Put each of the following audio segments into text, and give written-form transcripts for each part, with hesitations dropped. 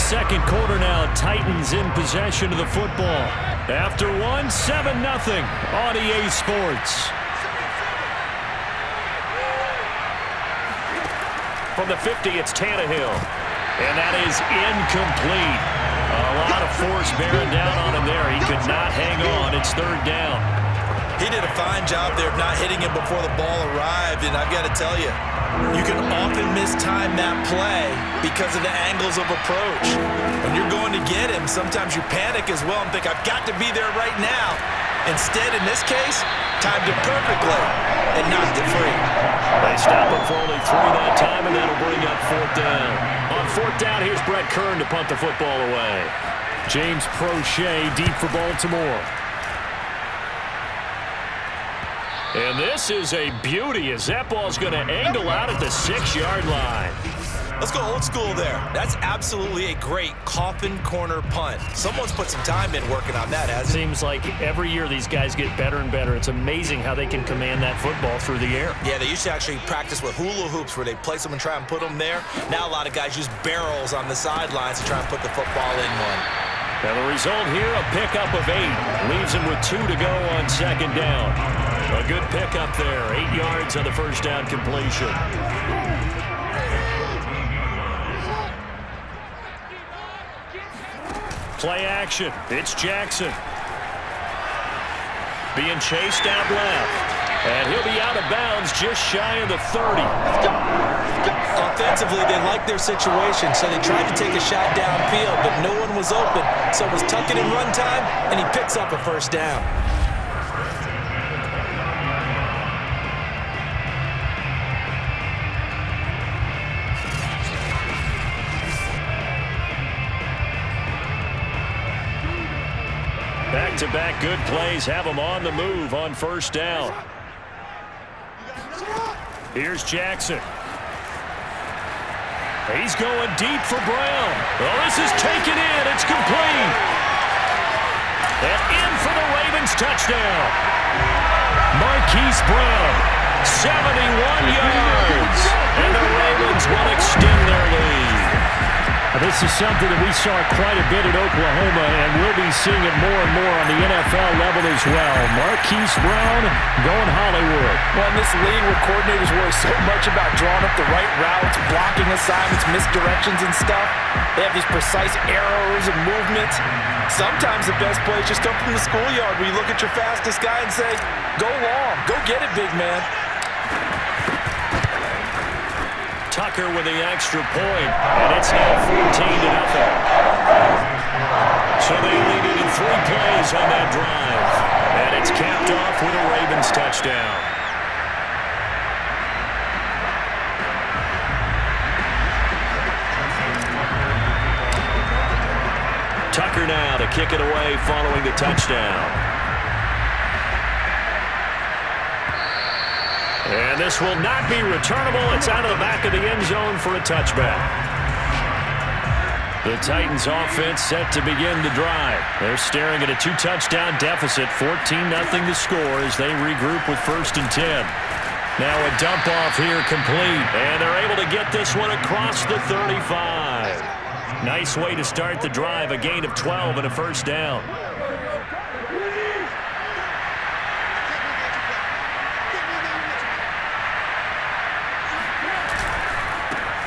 second quarter now. Titans in possession of the football. After one, 7-0 on EA Sports. From the 50, it's Tannehill. And that is incomplete. A lot of force bearing down on him there. He could not hang on. It's third down. He did a fine job there of not hitting him before the ball arrived. And I've got to tell you, you can often mistime that play because of the angles of approach. When you're going to get him, sometimes you panic as well and think, I've got to be there right now. Instead, in this case, timed it perfectly and knocked it free. They stop him for only 3 that time, and that'll bring up fourth down. On fourth down, here's Brett Kern to punt the football away. James Prochet deep for Baltimore. And this is a beauty as that ball's going to angle out at the 6-yard line. Let's go old school there. That's absolutely a great coffin corner punt. Someone's put some time in working on that, hasn't it? Seems like every year these guys get better and better. It's amazing how they can command that football through the air. Yeah, they used to actually practice with hula hoops where they place them and try and put them there. Now a lot of guys use barrels on the sidelines to try and put the football in one. And the result here, a pickup of 8. Leaves him with 2 to go on second down. A good pickup there. 8 yards on the first down completion. Play action. It's Jackson. Being chased out left. And he'll be out of bounds just shy of the 30. Offensively, they liked their situation, so they tried to take a shot downfield, but no one was open. So it was tuck it in run time, and he picks up a first down. Back-to-back good plays have him on the move on first down. Here's Jackson. He's going deep for Brown. Oh, this is taken in. It's complete. And in for the Ravens touchdown. Marquise Brown, 71 yards. And the Ravens will extend their lead. This is something that we saw quite a bit at Oklahoma, and we'll be seeing it more and more on the NFL level as well. Marquise Brown going Hollywood. Well, in this league where coordinators worry so much about drawing up the right routes, blocking assignments, misdirections and stuff, they have these precise arrows and movements. Sometimes the best plays just come from the schoolyard where you look at your fastest guy and say, go long, go get it, big man. Tucker with the extra point, and it's now 14-0. So they lead it in 3 plays on that drive. And it's capped off with a Ravens touchdown. Tucker now to kick it away following the touchdown. And this will not be returnable. It's out of the back of the end zone for a touchback. The Titans offense set to begin the drive. They're staring at a 2-touchdown deficit, 14-0 the score as they regroup with 1st and 10. Now a dump off here complete, and they're able to get this one across the 35. Nice way to start the drive, a gain of 12 and a first down.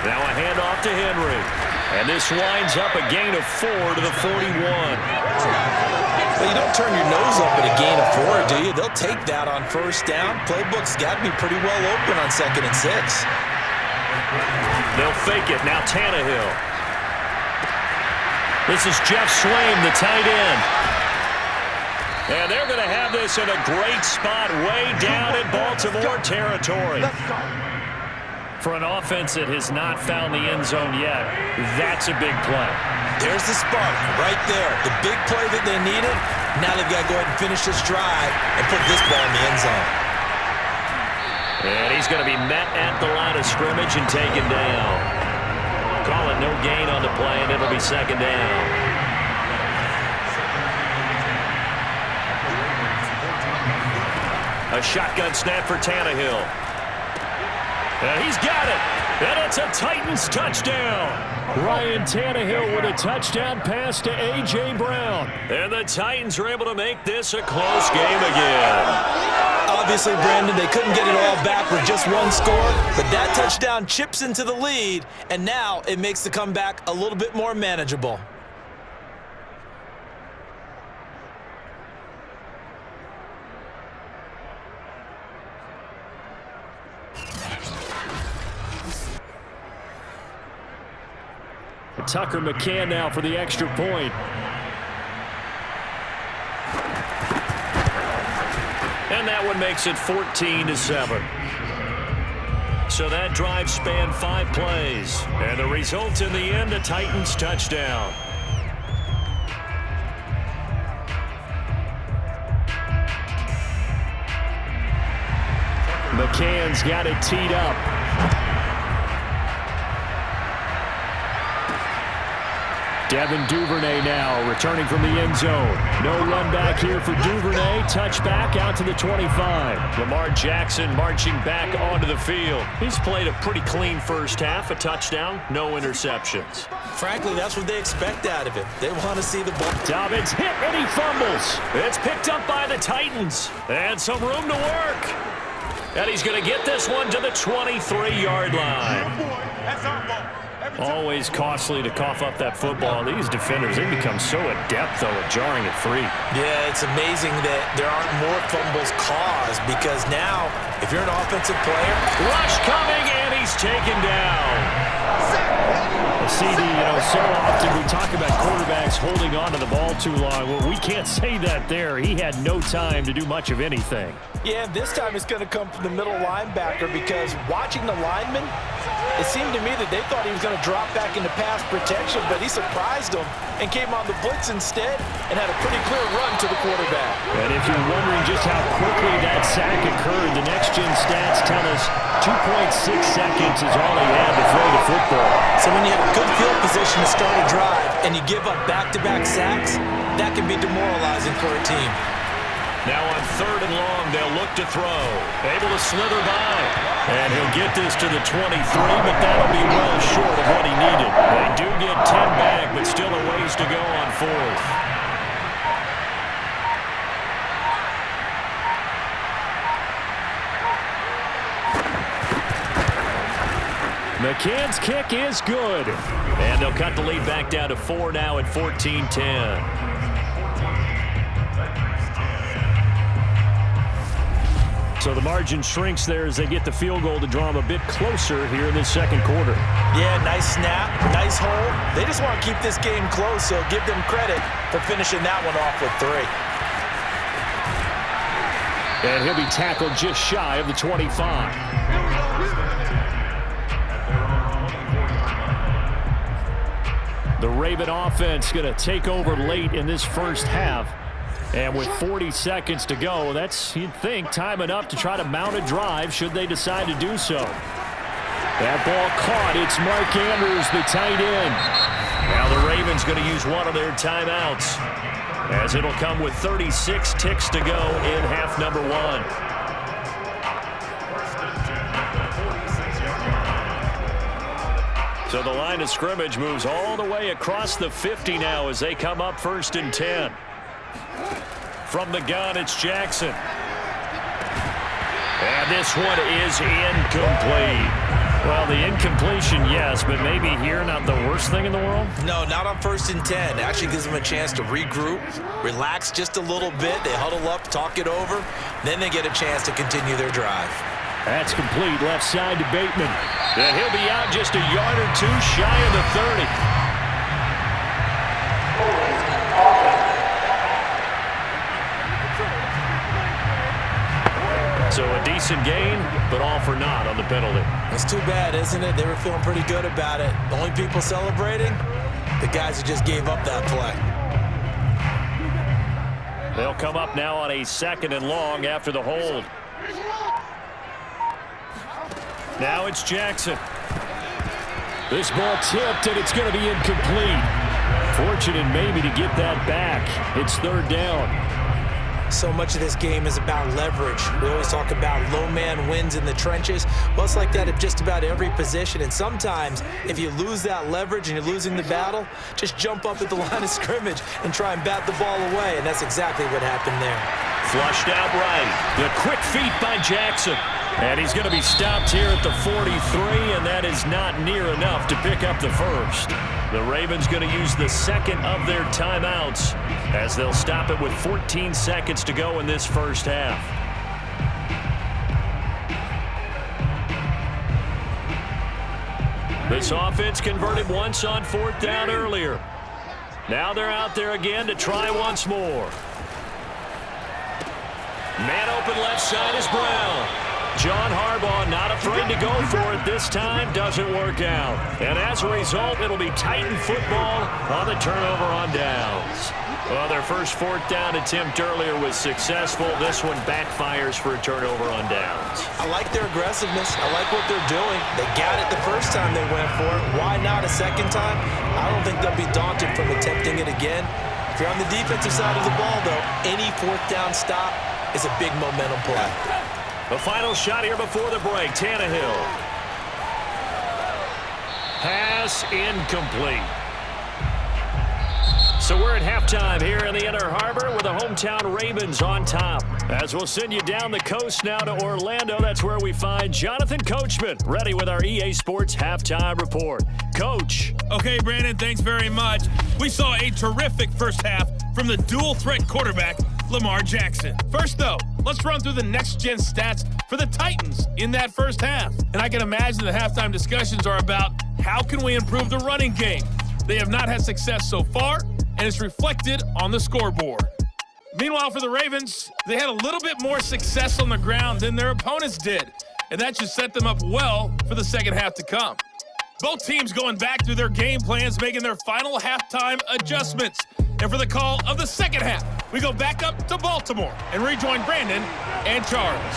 Now a handoff to Henry. And this winds up a gain of 4 to the 41. Well, you don't turn your nose up at a gain of 4, do you? They'll take that on first down. Playbook's got to be pretty well open on 2nd and 6. They'll fake it. Now Tannehill. This is Jeff Swaim, the tight end. And they're going to have this in a great spot way down in Baltimore territory. For an offense that has not found the end zone yet, that's a big play. There's the spark right there. The big play that they needed. Now they've got to go ahead and finish this drive and put this ball in the end zone. And he's going to be met at the line of scrimmage and taken down. Call it no gain on the play, and it'll be 2nd down. A shotgun snap for Tannehill. And he's got it. And it's a Titans touchdown. Ryan Tannehill with a touchdown pass to A.J. Brown. And the Titans are able to make this a close game again. Obviously, Brandon, they couldn't get it all back with just one score, but that touchdown chips into the lead, and now it makes the comeback a little bit more manageable. Tucker McCann now for the extra point. And that one makes it 14-7. So that drive spanned 5 plays. And the result in the end, a Titans touchdown. McCann's got it teed up. Devin Duvernay now returning from the end zone. No run back here for Duvernay. Touchback out to the 25. Lamar Jackson marching back onto the field. He's played a pretty clean first half. A touchdown, no interceptions. Frankly, that's what they expect out of him. They want to see the ball. Dobbins hit and he fumbles. It's picked up by the Titans. And some room to work. And he's going to get this one to the 23-yard line. Always costly to cough up that football. These defenders, they become so adept, though, at jarring it free. Yeah, it's amazing that there aren't more fumbles caused because now, if you're an offensive player. Rush coming, and he's taken down. CD, so often we talk about quarterbacks holding on to the ball too long. Well, we can't say that there. He had no time to do much of anything. Yeah, this time it's going to come from the middle linebacker because watching the lineman, it seemed to me that they thought he was going to drop back into pass protection, but he surprised them and came on the blitz instead and had a pretty clear run to the quarterback. And if you're wondering just how quickly that sack occurred, the next-gen stats tell us 2.6 seconds is all he had to throw the football. So when you have a good field position to start a drive and you give up back-to-back sacks, that can be demoralizing for a team. Now on 3rd and long, they'll look to throw. Able to slither by. And he'll get this to the 23, but that'll be well short of what he needed. They do get 10 back, but still a ways to go on 4th. McCann's kick is good. And they'll cut the lead back down to 4 now at 14-10. So the margin shrinks there as they get the field goal to draw them a bit closer here in this second quarter. Yeah, nice snap, nice hold. They just want to keep this game close, so give them credit for finishing that one off with 3. And he'll be tackled just shy of the 25. The Raven offense going to take over late in this first half. And with 40 seconds to go, that's, you'd think, time enough to try to mount a drive should they decide to do so. That ball caught. It's Mark Andrews, the tight end. Now the Ravens going to use one of their timeouts, as it'll come with 36 ticks to go in half number 1. So the line of scrimmage moves all the way across the 50 now as they come up 1st and 10. From the gun, it's Jackson. And this one is incomplete. Well, the incompletion, yes, but maybe here not the worst thing in the world? No, not on 1st and 10. It actually gives them a chance to regroup, relax just a little bit. They huddle up, talk it over. Then they get a chance to continue their drive. That's complete left side to Bateman. And he'll be out just a yard or 2 shy of the 30. So a decent gain, but all for naught on the penalty. It's too bad, isn't it? They were feeling pretty good about it. The only people celebrating, the guys who just gave up that play. They'll come up now on a 2nd and long after the hold. Now it's Jackson. This ball tipped, and it's going to be incomplete. Fortunate maybe to get that back. It's 3rd down. So much of this game is about leverage. We always talk about low man wins in the trenches. Well, it's like that at just about every position. And sometimes, if you lose that leverage and you're losing the battle, just jump up at the line of scrimmage and try and bat the ball away. And that's exactly what happened there. Flushed out right. The quick feet by Jackson. And he's going to be stopped here at the 43, and that is not near enough to pick up the first. The Ravens going to use the second of their timeouts as they'll stop it with 14 seconds to go in this first half. This offense converted once on fourth down earlier. Now they're out there again to try once more. Man open left side is Brown. John Harbaugh not afraid to go for it this time. Doesn't work out. And as a result, it'll be Titan football on the turnover on downs. Well, their first fourth down attempt earlier was successful. This one backfires for a turnover on downs. I like their aggressiveness. I like what they're doing. They got it the first time they went for it. Why not a second time? I don't think they'll be daunted from attempting it again. If you're on the defensive side of the ball, though, any fourth down stop is a big momentum play. The final shot here before the break. Tannehill. Pass incomplete. So we're at halftime here in the Inner Harbor with the hometown Ravens on top. As we'll send you down the coast now to Orlando, that's where we find Jonathan Coachman, ready with our EA Sports halftime report. Coach. Okay, Brandon, thanks very much. We saw a terrific first half from the dual-threat quarterback, Lamar Jackson. First, though, let's run through the next-gen stats for the Titans in that first half. And I can imagine the halftime discussions are about how can we improve the running game. They have not had success so far, and it's reflected on the scoreboard. Meanwhile, for the Ravens, they had a little bit more success on the ground than their opponents did, and that should set them up well for the second half to come. Both teams going back through their game plans, making their final halftime adjustments. And for the call of the second half, we go back up to Baltimore and rejoin Brandon and Charles.